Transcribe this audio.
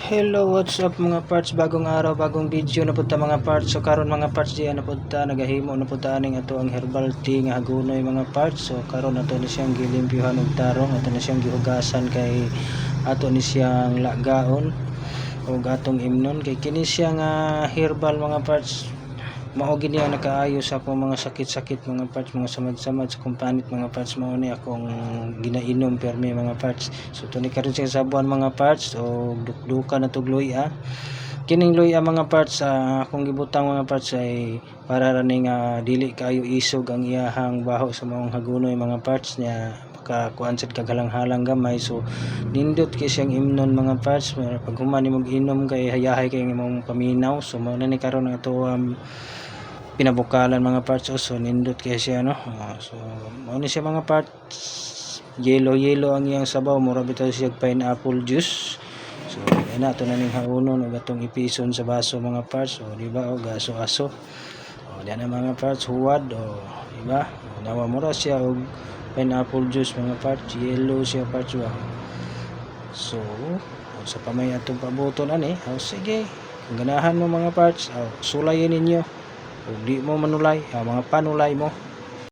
Hello, what's up mga parts? Bagong araw, bagong video na punta mga parts. So karon mga parts diyan na punta, nagahimo na punta aning ato ang herbal tea nga hagunoy mga parts. So karon ato ni siyang gilimpyuhan og tarong, ato ni siyang gihugasan kay ato ni siyang lagaon og atong imnon kay kini siya nga herbal mga parts. Mao gini ang nakaayo sa akong mga sakit-sakit mga parts, mga samad-samad sa kumpanit mga parts. Mao ni akong ginainom permi mga parts. So tuni karon siya sa buwan mga parts o dukdukan na tug luya. Kining luya mga parts akong gibutang mga parts ay para rani nga dili kaayo isog ang iyahang baho sa maong hagunoy mga parts niya kakuan sad kagalang-halang gamay. So nindot kay siyang imnon mga parts pag human nimog inom kay hayahay kay imong paminaw. So mao na ni karon ang ato pinabukalan mga parts. So nindot kay siya no. So mao ni siya mga parts, yellow ang iyang sabaw, mura bitaw siya pineapple juice. So yan na, ito na ning haunon o gatong ipison sa baso mga parts. O diba, o gaso-aso o yan na mga parts, huwad o diba, o nawa mura siya o pineapple juice mga parts, yellow siya parts ba. So sa pamay atong pabuton ani, o sige kung ganahan mo mga parts, sulayin ninyo o di mo manulay, mga panulay mo